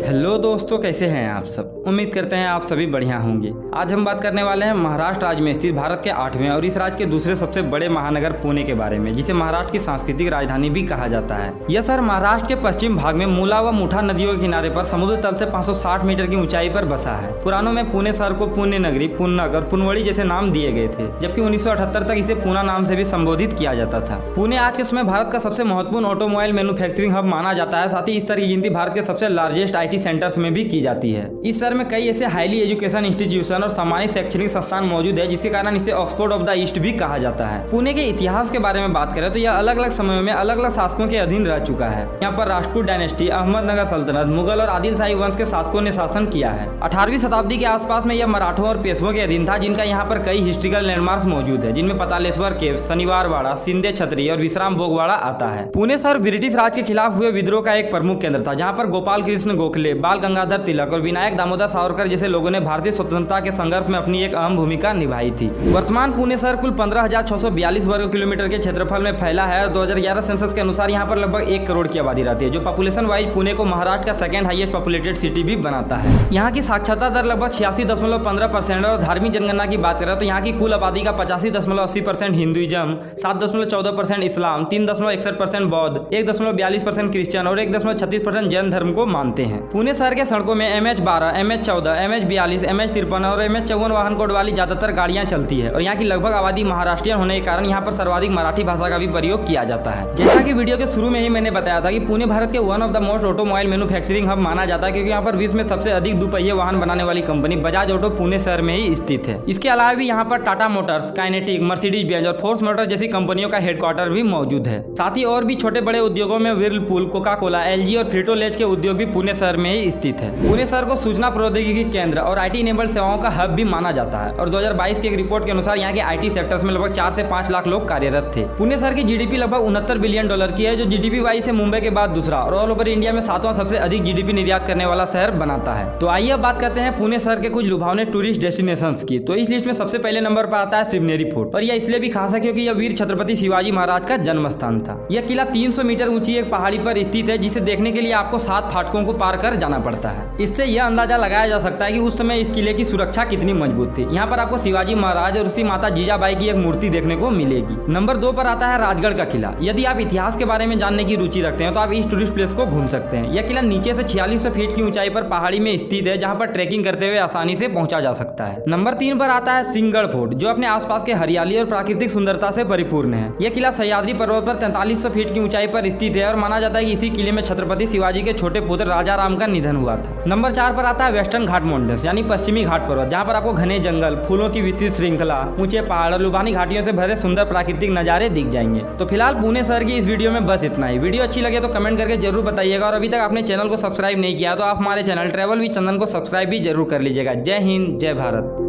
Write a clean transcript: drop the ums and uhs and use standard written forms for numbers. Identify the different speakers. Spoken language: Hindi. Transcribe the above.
Speaker 1: हेलो दोस्तों, कैसे हैं आप सब। उम्मीद करते हैं आप सभी बढ़िया होंगे। आज हम बात करने वाले हैं महाराष्ट्र राज्य में स्थित भारत के 8वें और इस राज्य के दूसरे सबसे बड़े महानगर पुणे के बारे में, जिसे महाराष्ट्र की सांस्कृतिक राजधानी भी कहा जाता है। यह शहर महाराष्ट्र के पश्चिम भाग में मूला व मुठा नदियों के किनारे पर समुद्र तल से 560 मीटर की ऊंचाई पर बसा है। पुरानों में पुणे शहर को पुण्य नगरी, पुन्नक और पुनवड़ी जैसे नाम दिए गए थे, जबकि 1978 तक इसे पूना नाम से भी संबोधित किया जाता था। पुणे आज के समय भारत का सबसे महत्वपूर्ण ऑटोमोबाइल मैन्युफैक्चरिंग हब माना जाता है। साथ ही इस शहर की गिनती भारत के सबसे लार्जेस्ट IT सेंटर्स में भी की जाती है। इस शहर में कई ऐसे हाईली एजुकेशन इंस्टीट्यूशन और सामान्य शैक्षणिक संस्थान मौजूद है, जिसके कारण इसे ऑक्सफोर्ड ऑफ द ईस्ट भी कहा जाता है। पुणे के इतिहास के बारे में बात करें तो यह अलग अलग समयों में अलग अलग शासकों के अधीन रह चुका है। यहाँ पर राजपूत डायनेस्टी, अहमदनगर सल्तनत, मुगल और आदिलशाही वंश के शासकों ने शासन किया है। 18वीं शताब्दी के आसपास में यह मराठों और पेशवों के अधीन था, जिनका यहाँ पर कई हिस्ट्रिकल लैंडमार्क्स मौजूद है, जिनमें पतालेश्वर केव, शनिवार वाड़ा, सिंधे छतरी और विश्राम भोगवाड़ा आता है। पुणे शहर ब्रिटिश राज के खिलाफ हुए विद्रोह का एक प्रमुख केंद्र था, जहाँ पर गोपाल कृष्ण गोखले, बाल गंगाधर तिलक और विनायक दामोदर सावरकर जैसे लोगों ने भारतीय स्वतंत्रता के संघर्ष में अपनी एक अहम भूमिका निभाई थी। वर्तमान पुणे शहर कुल 15,642 वर्ग किलोमीटर के क्षेत्रफल में फैला है और 2011 सेंसस के अनुसार यहाँ पर लगभग 1 करोड़ की आबादी रहती है, जो पॉपुलेशन वाइज पुणे को महाराष्ट्र का सेकंड हाईएस्ट पॉपुलेटेड सिटी भी बनाता है। यहाँ की साक्षरता दर लगभग 86.15% और धार्मिक जनगणना की बात करें तो यहाँ की कुल आबादी का 85.80% हिंदुइज्म, 7.14% इस्लाम, 3.61% बौद्ध, 1.42% क्रिश्चियन और 1.36% जैन धर्म को मानते हैं। पुणे शहर के सड़कों में MH12, MH14, MH42, MH53 और MH54 वाहन कोड वाली ज्यादातर गाड़ियां चलती है और यहाँ की लगभग आबादी महाराष्ट्रियन होने के कारण यहाँ पर सर्वाधिक मराठी भाषा का भी प्रयोग किया जाता है। जैसा कि वीडियो के शुरू में ही मैंने बताया था कि पुणे भारत के one of the most automobile manufacturing hub माना जाता है, क्योंकि यहाँ पर विश्व में सबसे अधिक दुपहिए वाहन बनाने वाली कंपनी बजाज ऑटो पुणे शहर में ही स्थित है। इसके अलावा भी यहाँ पर Tata Motors, kinetic, Mercedes Benz और फोर्स मोटर्स जैसी कंपनियों का हेडक्वार्टर भी मौजूद है। साथ ही और भी छोटे बड़े उद्योगों में व्हिर्लपूल, कोका कोला, LG और फ्रिटोलेज के उद्योग भी पुणे शहर में ही स्थित है। पुणे शहर को सूचना प्रौद्योगिकी केंद्र और IT इनेबल्ड सेवाओं का हब भी माना जाता है और 2022 की एक रिपोर्ट के अनुसार यहाँ के IT सेक्टर्स में लगभग 4 से 5 लाख लोग कार्यरत थे। पुणे शहर की GDP लगभग $69 बिलियन की है, जो GDP वाइज से मुंबई के बाद दूसरा और ऑल ओवर इंडिया में 7वां सबसे अधिक GDP निर्यात करने वाला शहर बनाता है। तो आइए अब बात करते हैं पुणे शहर के कुछ लुभावने टूरिस्ट डेस्टिनेशंस की। तो इस लिस्ट में सबसे पहले नंबर पर आता है शिवनेरी फोर्ट, और यह इसलिए भी खास है क्योंकि यह वीर छत्रपति शिवाजी महाराज का जन्म स्थान था। यह किला 300 मीटर ऊंची एक पहाड़ी पर स्थित है, जिसे देखने के लिए आपको 7 फाटकों को पार कर जाना पड़ता है। इससे यह अंदाजा लगाया जा सकता है कि उस समय इस किले की सुरक्षा कितनी मजबूत थी। यहाँ पर आपको शिवाजी महाराज और उसकी माता जीजाबाई की एक मूर्ति देखने को मिलेगी। नंबर 2 पर आता है राजगढ़ का किला। यदि आप इतिहास के बारे में जानने की रुचि रखते हैं तो आप इस टूरिस्ट प्लेस को घूम सकते हैं। यह किला नीचे से 4600 फीट की ऊंचाई पर पहाड़ी में स्थित है, जहाँ पर ट्रैकिंग करते हुए आसानी से पहुंचा जा सकता है। नंबर 3 पर आता है सिंहगढ़ फोर्ट, जो अपने आसपास के हरियाली और प्राकृतिक सुंदरता से परिपूर्ण है। यह किला सह्याद्री पर्वत पर 4300 फीट की ऊंचाई पर स्थित है और माना जाता है कि इसी किले में छत्रपति शिवाजी के छोटे पुत्र राजा राम का निधन हुआ था। नंबर 4 पर आता है वेस्टर्न घाट माउंटेन्स, यानी पश्चिमी घाट पर्वत, जहाँ पर आपको घने जंगल, फूलों की विस्तृत श्रृंखला, ऊंचे पहाड़ और लुभानी घाटियों से भरे सुंदर प्राकृतिक नजारे दिख जाएंगे। तो फिलहाल पुणे शहर की इस वीडियो में बस इतना ही। वीडियो अच्छी लगे तो कमेंट करके जरूर बताइएगा और अभी तक आपने चैनल को सब्सक्राइब नहीं किया तो आप हमारे चैनल ट्रैवल विद चंदन को सब्सक्राइब भी जरूर कर लीजिएगा। जय हिंद, जय भारत।